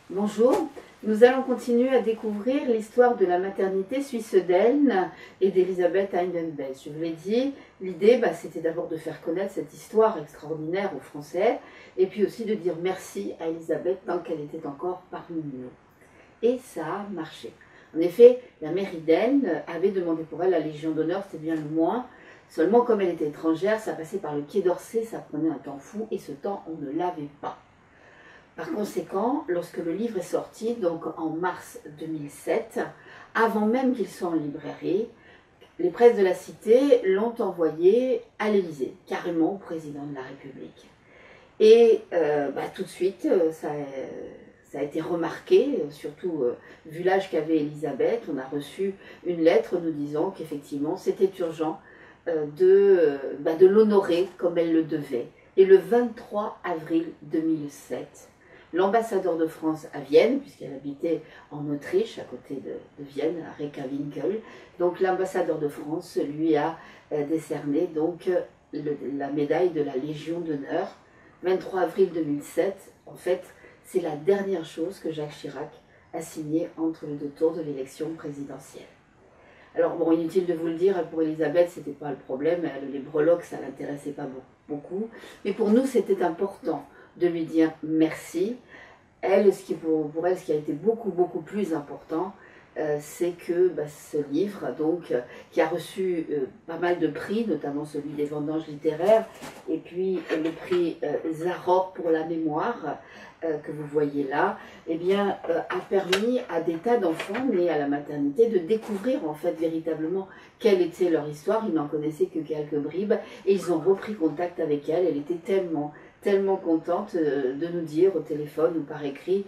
Bonjour, nous allons continuer à découvrir l'histoire de la maternité suisse d'Elne et d'Elisabeth Heidenbelt. Je vous l'ai dit, l'idée c'était d'abord de faire connaître cette histoire extraordinaire aux Français et puis aussi de dire merci à Elisabeth tant qu'elle était encore parmi nous. Et ça a marché. En effet, la mairie d'Elne avait demandé pour elle la Légion d'honneur, c'était bien le moins. Seulement, comme elle était étrangère, ça passait par le Quai d'Orsay, ça prenait un temps fou et ce temps, on ne l'avait pas. Par conséquent, lorsque le livre est sorti, donc en mars 2007, avant même qu'il soit en librairie, les presses de la Cité l'ont envoyé à l'Élysée, carrément au président de la République. Et tout de suite, ça a été remarqué, surtout vu l'âge qu'avait Elisabeth, on a reçu une lettre nous disant qu'effectivement c'était urgent de l'honorer comme elle le devait. Et le 23 avril 2007, l'ambassadeur de France à Vienne, puisqu'elle habitait en Autriche, à côté de Vienne, à Reckawinkel, donc l'ambassadeur de France lui a décerné donc la médaille de la Légion d'honneur. 23 avril 2007, en fait, c'est la dernière chose que Jacques Chirac a signée entre les deux tours de l'élection présidentielle. Alors bon, inutile de vous le dire, pour Elisabeth, ce n'était pas le problème, les breloques, ça ne l'intéressait pas beaucoup, mais pour nous, c'était important de lui dire merci. Elle, pour elle, ce qui a été beaucoup plus important, c'est que ce livre, donc, qui a reçu pas mal de prix, notamment celui des vendanges littéraires, et puis le prix Zarok pour la mémoire, que vous voyez là, a permis à des tas d'enfants nés à la maternité de découvrir en fait véritablement quelle était leur histoire. Ils n'en connaissaient que quelques bribes et ils ont repris contact avec elle. Elle était tellement contente de nous dire au téléphone ou par écrit,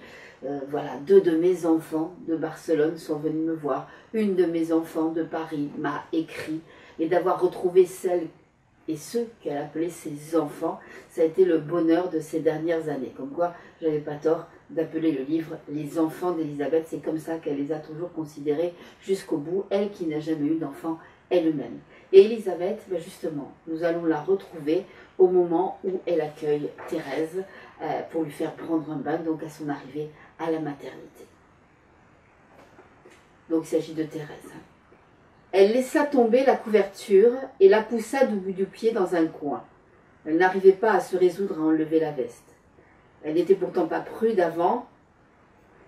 voilà, 2 de mes enfants de Barcelone sont venus me voir, une de mes enfants de Paris m'a écrit, et d'avoir retrouvé celle et ceux qu'elle appelait ses enfants, ça a été le bonheur de ces dernières années. Comme quoi, je n'avais pas tort d'appeler le livre « Les enfants d'Elisabeth », c'est comme ça qu'elle les a toujours considérés jusqu'au bout, elle qui n'a jamais eu d'enfant elle-même. Et Elisabeth, justement, nous allons la retrouver au moment où elle accueille Thérèse pour lui faire prendre un bain, donc à son arrivée à la maternité. Donc il s'agit de Thérèse. Elle laissa tomber la couverture et la poussa du bout du pied dans un coin. Elle n'arrivait pas à se résoudre à enlever la veste. Elle n'était pourtant pas prude avant,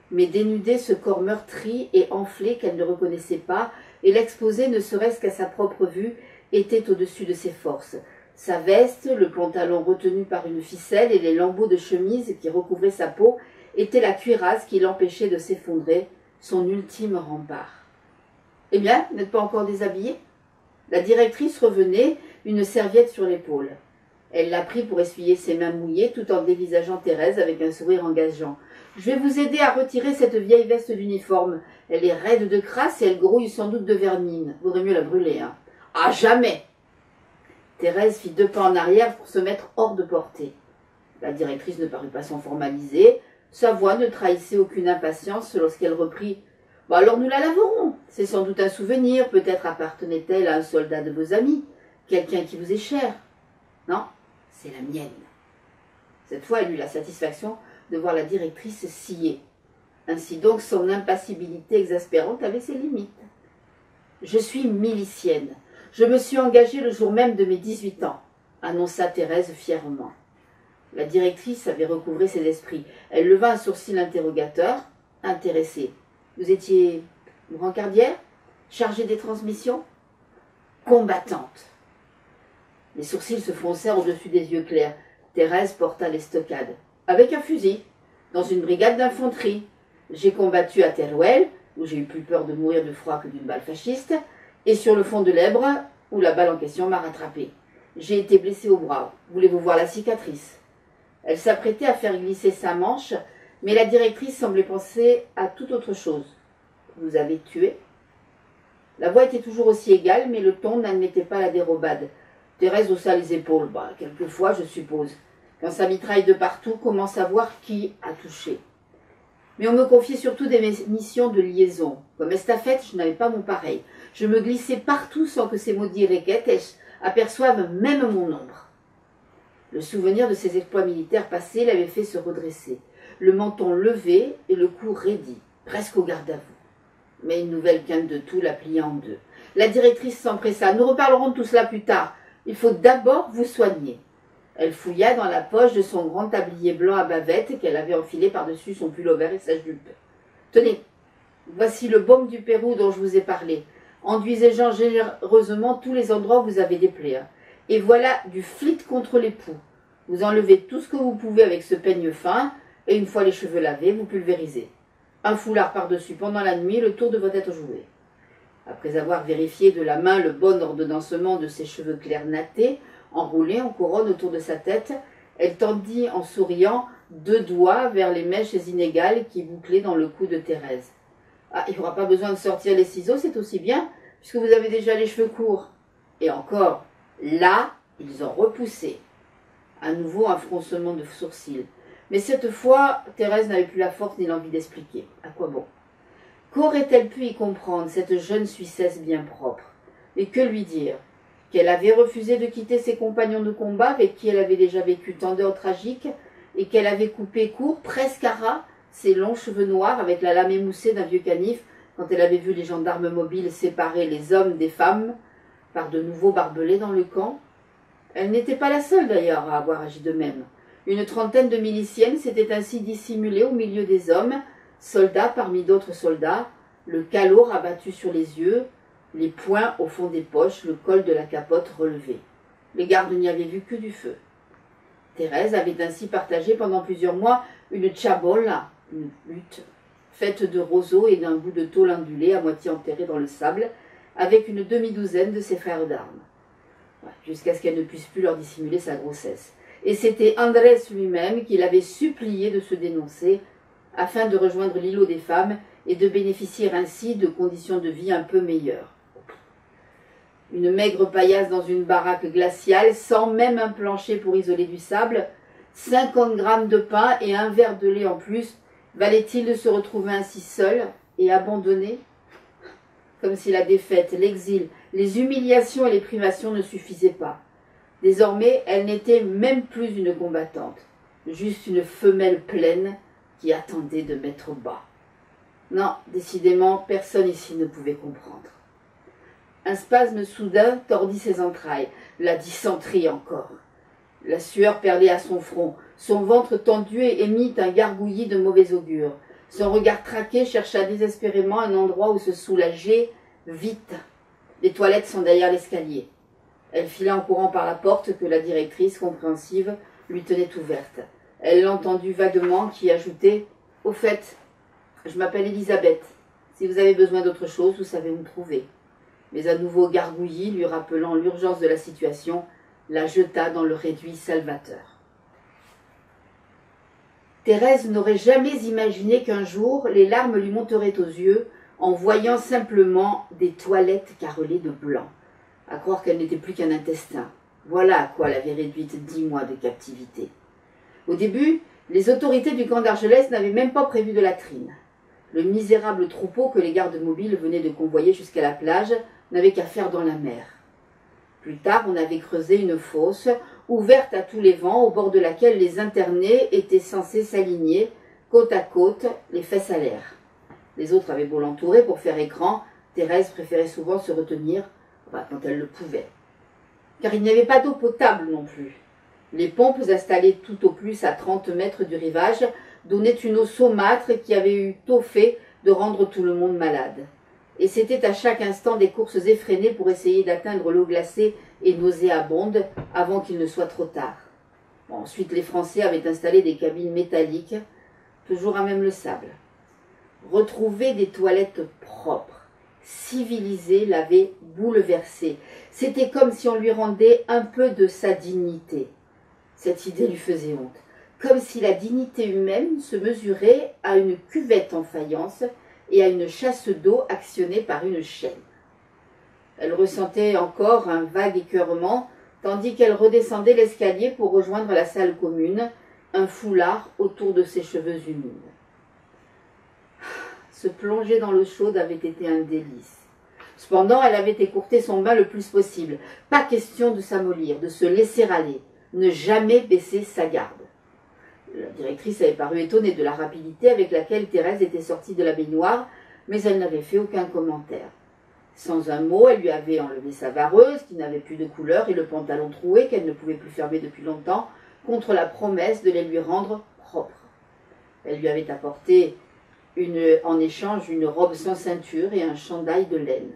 mais dénuder ce corps meurtri et enflé qu'elle ne reconnaissait pas, et l'exposer ne serait-ce qu'à sa propre vue, était au-dessus de ses forces. Sa veste, le pantalon retenu par une ficelle et les lambeaux de chemise qui recouvraient sa peau étaient la cuirasse qui l'empêchait de s'effondrer, son ultime rempart. « Eh bien, vous n'êtes pas encore déshabillée ?» La directrice revenait, une serviette sur l'épaule. Elle l'a pris pour essuyer ses mains mouillées, tout en dévisageant Thérèse avec un sourire engageant. « Je vais vous aider à retirer cette vieille veste d'uniforme. Elle est raide de crasse et elle grouille sans doute de vermine. Vaudrait mieux la brûler, hein. »« Ah, jamais !» Thérèse fit 2 pas en arrière pour se mettre hors de portée. La directrice ne parut pas s'en formaliser. Sa voix ne trahissait aucune impatience lorsqu'elle reprit. « Alors nous la laverons. C'est sans doute un souvenir. Peut-être appartenait-elle à un soldat de vos amis. Quelqu'un qui vous est cher. » « Non, c'est la mienne. » Cette fois, elle eut la satisfaction de voir la directrice scier. Ainsi donc, son impassibilité exaspérante avait ses limites. « Je suis milicienne. Je me suis engagée le jour même de mes 18 ans, » annonça Thérèse fièrement. La directrice avait recouvré ses esprits. Elle leva un sourcil interrogateur, intéressée. « Vous étiez brancardière, chargée des transmissions, combattante. » Les sourcils se froncèrent au-dessus des yeux clairs. Thérèse porta l'estocade. « Avec un fusil, dans une brigade d'infanterie. J'ai combattu à Teruel, où j'ai eu plus peur de mourir de froid que d'une balle fasciste, et sur le fond de l'Èbre, où la balle en question m'a rattrapé. J'ai été blessée au bras. Voulez-vous voir la cicatrice ?» Elle s'apprêtait à faire glisser sa manche, mais la directrice semblait penser à toute autre chose. « Vous avez tué ?» La voix était toujours aussi égale, mais le ton n'admettait pas la dérobade. Thérèse haussa les épaules. « Quelquefois, je suppose. Quand ça mitraille de partout, comment savoir qui a touché ?» Mais on me confiait surtout des missions de liaison. Comme estafette, je n'avais pas mon pareil. Je me glissais partout sans que ces maudits requêtes aperçoivent même mon ombre. Le souvenir de ses exploits militaires passés l'avait fait se redresser. le menton levé et le cou raidi, presque au garde à vous. Mais une nouvelle quinte de toux la plia en deux. La directrice s'empressa. « Nous reparlerons de tout cela plus tard. Il faut d'abord vous soigner. » Elle fouilla dans la poche de son grand tablier blanc à bavette qu'elle avait enfilé par-dessus son pullover et sa jupe. « Tenez, voici le baume du Pérou dont je vous ai parlé. Enduisez-en généreusement tous les endroits où vous avez des plaies. Hein. Et voilà du flit contre les poux. Vous enlevez tout ce que vous pouvez avec ce peigne fin, et une fois les cheveux lavés, vous pulvérisez. Un foulard par-dessus pendant la nuit, le tour devrait être joué. » Après avoir vérifié de la main le bon ordonnancement de ses cheveux clairs nattés, enroulés en couronne autour de sa tête, elle tendit en souriant 2 doigts vers les mèches inégales qui bouclaient dans le cou de Thérèse. « Ah, il n'y aura pas besoin de sortir les ciseaux, c'est aussi bien, puisque vous avez déjà les cheveux courts. » Et encore, là, ils ont repoussé. À nouveau un froncement de sourcils. Mais cette fois, Thérèse n'avait plus la force ni l'envie d'expliquer. À quoi bon? Qu'aurait-elle pu y comprendre, cette jeune Suissesse bien propre? Et que lui dire? Qu'elle avait refusé de quitter ses compagnons de combat avec qui elle avait déjà vécu tant d'heures tragiques, et qu'elle avait coupé court, presque à ras, ses longs cheveux noirs avec la lame émoussée d'un vieux canif quand elle avait vu les gendarmes mobiles séparer les hommes des femmes par de nouveaux barbelés dans le camp. Elle n'était pas la seule d'ailleurs à avoir agi de même. Une trentaine de miliciennes s'étaient ainsi dissimulées au milieu des hommes, soldats parmi d'autres soldats, le calot rabattu sur les yeux, les poings au fond des poches, le col de la capote relevé. Les gardes n'y avaient vu que du feu. Thérèse avait ainsi partagé pendant plusieurs mois une chabola, une lutte, faite de roseaux et d'un bout de tôle ondulée à moitié enterré dans le sable, avec une demi-douzaine de ses frères d'armes, jusqu'à ce qu'elle ne puisse plus leur dissimuler sa grossesse. Et c'était Andrés lui-même qui l'avait supplié de se dénoncer, afin de rejoindre l'îlot des femmes et de bénéficier ainsi de conditions de vie un peu meilleures. Une maigre paillasse dans une baraque glaciale, sans même un plancher pour isoler du sable, 50 grammes de pain et un verre de lait en plus, valait-il de se retrouver ainsi seule et abandonnée? Comme si la défaite, l'exil, les humiliations et les privations ne suffisaient pas. Désormais, elle n'était même plus une combattante, juste une femelle pleine qui attendait de mettre bas. Non, décidément, personne ici ne pouvait comprendre. Un spasme soudain tordit ses entrailles, la dysenterie encore. La sueur perlait à son front, son ventre tendu émit un gargouillis de mauvais augure. Son regard traqué chercha désespérément un endroit où se soulager. Vite! Les toilettes sont derrière l'escalier. Elle fila en courant par la porte que la directrice, compréhensive, lui tenait ouverte. Elle l'entendit vaguement qui ajoutait « Au fait, je m'appelle Elisabeth. Si vous avez besoin d'autre chose, vous savez où me trouver. » Mais un nouveau gargouillis, lui rappelant l'urgence de la situation, la jeta dans le réduit salvateur. Thérèse n'aurait jamais imaginé qu'un jour les larmes lui monteraient aux yeux en voyant simplement des toilettes carrelées de blanc, à croire qu'elle n'était plus qu'un intestin. Voilà à quoi l'avait réduite 10 mois de captivité. Au début, les autorités du camp d'Argelès n'avaient même pas prévu de latrine. Le misérable troupeau que les gardes mobiles venaient de convoyer jusqu'à la plage n'avait qu'à faire dans la mer. Plus tard, on avait creusé une fosse, ouverte à tous les vents, au bord de laquelle les internés étaient censés s'aligner, côte à côte, les fesses à l'air. Les autres avaient beau l'entourer pour faire écran, Thérèse préférait souvent se retenir, quand elle le pouvait. Car il n'y avait pas d'eau potable non plus. Les pompes installées tout au plus à 30 mètres du rivage donnaient une eau saumâtre qui avait eu tôt fait de rendre tout le monde malade. Et c'était à chaque instant des courses effrénées pour essayer d'atteindre l'eau glacée et nauséabonde avant qu'il ne soit trop tard. Ensuite, les Français avaient installé des cabines métalliques, toujours à même le sable. Retrouver des toilettes propres, civilisées, l'avait bouleversée. C'était comme si on lui rendait un peu de sa dignité. Cette idée lui faisait honte. Comme si la dignité humaine se mesurait à une cuvette en faïence et à une chasse d'eau actionnée par une chaîne. Elle ressentait encore un vague écœurement, tandis qu'elle redescendait l'escalier pour rejoindre la salle commune, un foulard autour de ses cheveux humides. Se plonger dans l'eau chaude avait été un délice. Cependant, elle avait écourté son bain le plus possible. Pas question de s'amollir, de se laisser aller, ne jamais baisser sa garde. La directrice avait paru étonnée de la rapidité avec laquelle Thérèse était sortie de la baignoire, mais elle n'avait fait aucun commentaire. Sans un mot, elle lui avait enlevé sa vareuse, qui n'avait plus de couleur, et le pantalon troué, qu'elle ne pouvait plus fermer depuis longtemps, contre la promesse de les lui rendre propres. Elle lui avait apporté en échange une robe sans ceinture et un chandail de laine.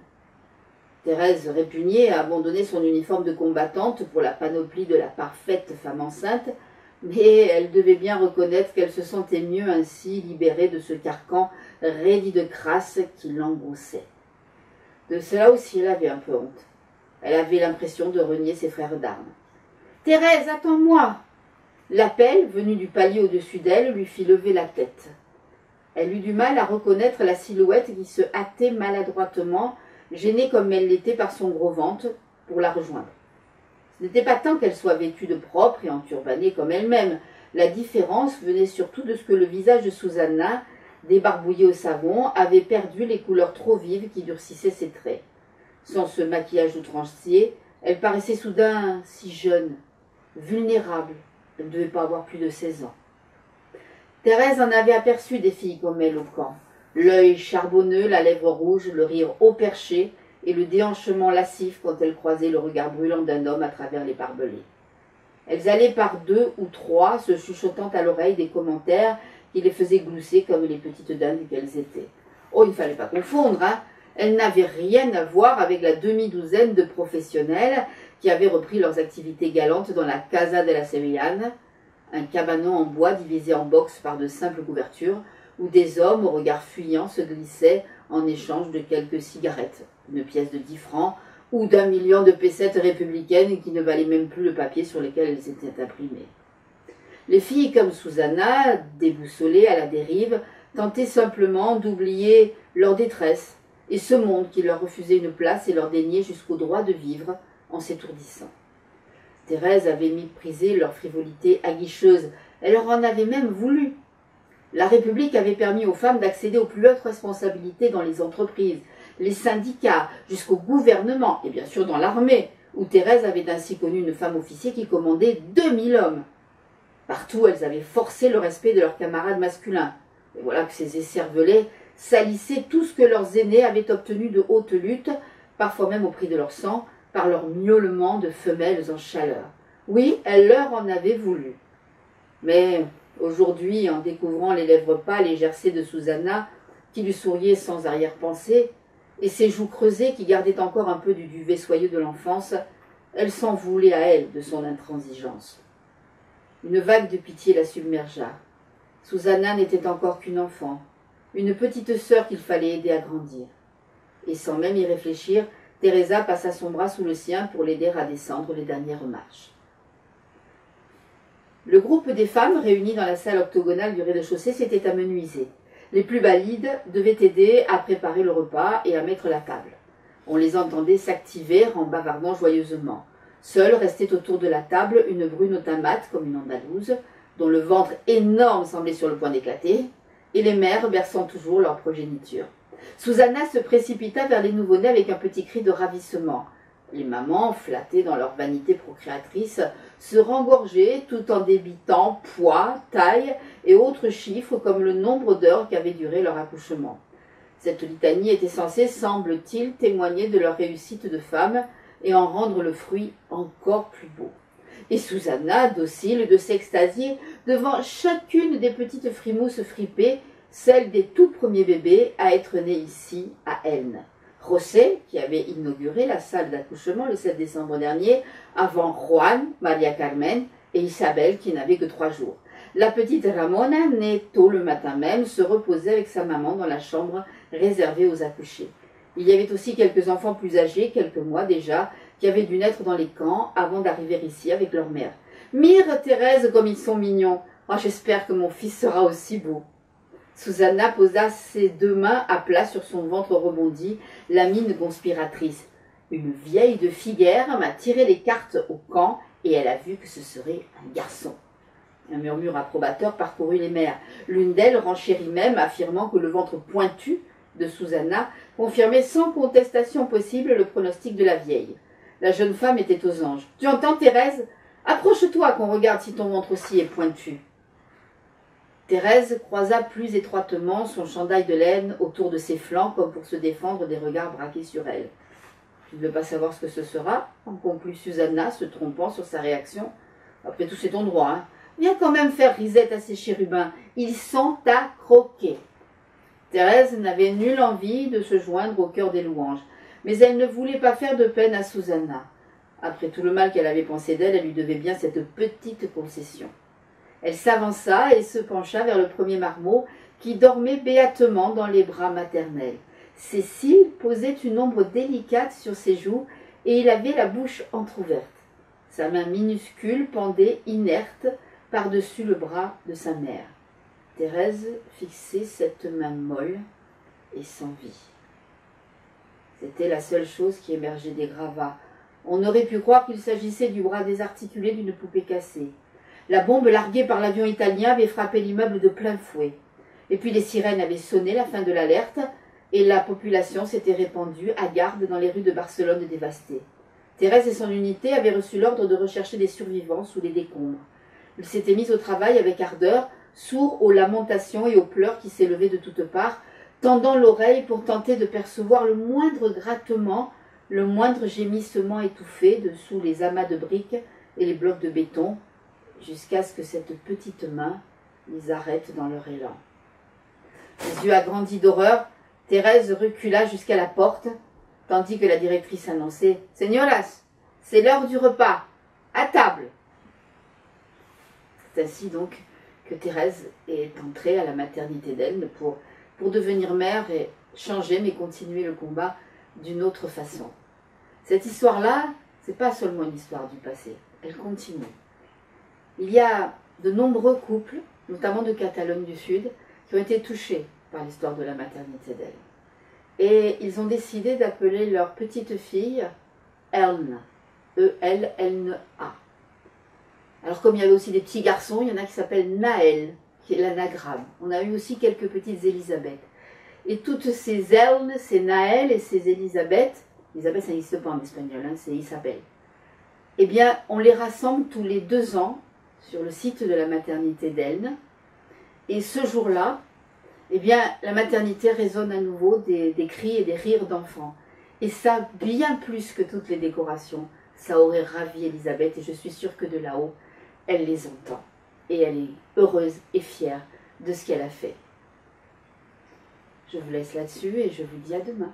Thérèse, répugnée, a abandonné son uniforme de combattante pour la panoplie de la parfaite femme enceinte, mais elle devait bien reconnaître qu'elle se sentait mieux ainsi, libérée de ce carcan raidi de crasse qui l'engoncait. De cela aussi, elle avait un peu honte. Elle avait l'impression de renier ses frères d'armes. « Thérèse, attends-moi » L'appel, venu du palier au-dessus d'elle, lui fit lever la tête. Elle eut du mal à reconnaître la silhouette qui se hâtait maladroitement, gênée comme elle l'était par son gros ventre, pour la rejoindre. Ce n'était pas tant qu'elle soit vêtue de propre et enturbanée comme elle-même. La différence venait surtout de ce que le visage de Susanna, débarbouillé au savon, avait perdu les couleurs trop vives qui durcissaient ses traits. Sans ce maquillage outrancier, elle paraissait soudain si jeune, vulnérable. Elle ne devait pas avoir plus de 16 ans. Thérèse en avait aperçu des filles comme elle au camp. L'œil charbonneux, la lèvre rouge, le rire haut perché et le déhanchement lascif quand elles croisaient le regard brûlant d'un homme à travers les barbelés. Elles allaient par 2 ou 3, se chuchotant à l'oreille des commentaires qui les faisaient glousser comme les petites dindes qu'elles étaient. Oh, il ne fallait pas confondre, hein. Elles n'avaient rien à voir avec la demi-douzaine de professionnels qui avaient repris leurs activités galantes dans la Casa de la Sevillane, un cabanon en bois divisé en boxes par de simples couvertures, où des hommes au regard fuyant se glissaient en échange de quelques cigarettes, une pièce de 10 francs, ou d'1 million de pesettes républicaines qui ne valaient même plus le papier sur lequel elles étaient imprimées. Les filles comme Susanna, déboussolées à la dérive, tentaient simplement d'oublier leur détresse et ce monde qui leur refusait une place et leur déniait jusqu'au droit de vivre en s'étourdissant. Thérèse avait méprisé leur frivolité aguicheuse, elle leur en avait même voulu. La République avait permis aux femmes d'accéder aux plus hautes responsabilités dans les entreprises, les syndicats, jusqu'au gouvernement, et bien sûr dans l'armée, où Thérèse avait ainsi connu une femme officier qui commandait 2000 hommes. Partout, elles avaient forcé le respect de leurs camarades masculins. Et voilà que ces écervelets salissaient tout ce que leurs aînés avaient obtenu de haute lutte, parfois même au prix de leur sang, par leur miaulement de femelles en chaleur. Oui, elle leur en avait voulu. Mais aujourd'hui, en découvrant les lèvres pâles et gercées de Susanna, qui lui souriait sans arrière-pensée, et ses joues creusées qui gardaient encore un peu du duvet soyeux de l'enfance, elle s'en voulait à elle de son intransigeance. Une vague de pitié la submergea. Susanna n'était encore qu'une enfant, une petite sœur qu'il fallait aider à grandir. Et sans même y réfléchir, Teresa passa son bras sous le sien pour l'aider à descendre les dernières marches. Le groupe des femmes réunies dans la salle octogonale du rez-de-chaussée s'était amenuisé. Les plus valides devaient aider à préparer le repas et à mettre la table. On les entendait s'activer en bavardant joyeusement. Seule restait autour de la table une brune au teint mat comme une andalouse, dont le ventre énorme semblait sur le point d'éclater, et les mères berçant toujours leur progéniture. Susanna se précipita vers les nouveau-nés avec un petit cri de ravissement. Les mamans, flattées dans leur vanité procréatrice, se rengorgeaient tout en débitant poids, taille et autres chiffres comme le nombre d'heures qu'avait duré leur accouchement. Cette litanie était censée, semble-t-il, témoigner de leur réussite de femme et en rendre le fruit encore plus beau. Et Susanna, docile, de s'extasier devant chacune des petites frimousses fripées, celle des tout premiers bébés à être nés ici, à Elne. José, qui avait inauguré la salle d'accouchement le 7 décembre dernier, avant Juan, Maria Carmen et Isabelle, qui n'avaient que 3 jours. La petite Ramona, née tôt le matin même, se reposait avec sa maman dans la chambre réservée aux accouchés. Il y avait aussi quelques enfants plus âgés, quelques mois déjà, qui avaient dû naître dans les camps avant d'arriver ici avec leur mère. « Mire, Thérèse, comme ils sont mignons. Oh, j'espère que mon fils sera aussi beau. » Susanna posa ses 2 mains à plat sur son ventre rebondi, la mine conspiratrice. Une vieille de Figuère m'a tiré les cartes au camp et elle a vu que ce serait un garçon. Un murmure approbateur parcourut les mères. L'une d'elles renchérit même, affirmant que le ventre pointu de Susanna confirmait sans contestation possible le pronostic de la vieille. La jeune femme était aux anges. « Tu entends, Thérèse? Approche-toi qu'on regarde si ton ventre aussi est pointu. » Thérèse croisa plus étroitement son chandail de laine autour de ses flancs comme pour se défendre des regards braqués sur elle. « Tu ne veux pas savoir ce que ce sera ?» en conclut Susanna, se trompant sur sa réaction. « Après tout, c'est ton droit. Hein. Viens quand même faire risette à ces chérubins. Ils sont à croquer. » Thérèse n'avait nulle envie de se joindre au chœur des louanges, mais elle ne voulait pas faire de peine à Susanna. Après tout le mal qu'elle avait pensé d'elle, elle lui devait bien cette petite concession. Elle s'avança et se pencha vers le premier marmot qui dormait béatement dans les bras maternels. Ses cils posaient une ombre délicate sur ses joues et il avait la bouche entr'ouverte. Sa main minuscule pendait inerte par-dessus le bras de sa mère. Thérèse fixait cette main molle et sans vie. C'était la seule chose qui émergeait des gravats. On aurait pu croire qu'il s'agissait du bras désarticulé d'une poupée cassée. La bombe larguée par l'avion italien avait frappé l'immeuble de plein fouet. Et puis les sirènes avaient sonné la fin de l'alerte et la population s'était répandue à garde dans les rues de Barcelone dévastées. Thérèse et son unité avaient reçu l'ordre de rechercher des survivants sous les décombres. Ils s'étaient mis au travail avec ardeur, sourds aux lamentations et aux pleurs qui s'élevaient de toutes parts, tendant l'oreille pour tenter de percevoir le moindre grattement, le moindre gémissement étouffé dessous les amas de briques et les blocs de béton, jusqu'à ce que cette petite main les arrête dans leur élan. Les yeux agrandis d'horreur, Thérèse recula jusqu'à la porte, tandis que la directrice annonçait « Señoras, c'est l'heure du repas, à table !» C'est ainsi donc que Thérèse est entrée à la maternité d'Elne pour devenir mère et changer mais continuer le combat d'une autre façon. Cette histoire-là, ce n'est pas seulement une histoire du passé, elle continue. Il y a de nombreux couples, notamment de Catalogne du Sud, qui ont été touchés par l'histoire de la maternité d'Elne. Et ils ont décidé d'appeler leur petite fille Elne, E-L-N-A. Alors comme il y avait aussi des petits garçons, il y en a qui s'appellent Naël, qui est l'anagramme. On a eu aussi quelques petites Élisabeth. Et toutes ces Elne, ces Naël et ces Élisabeth, Elisabeth ça n'existe pas en espagnol, hein, c'est Isabelle. Eh bien, on les rassemble tous les 2 ans sur le site de la maternité d'Elne. Et ce jour-là, eh bien, la maternité résonne à nouveau des cris et des rires d'enfants. Et ça, bien plus que toutes les décorations, ça aurait ravi Elisabeth et je suis sûre que de là-haut, elle les entend. Et elle est heureuse et fière de ce qu'elle a fait. Je vous laisse là-dessus et je vous dis à demain.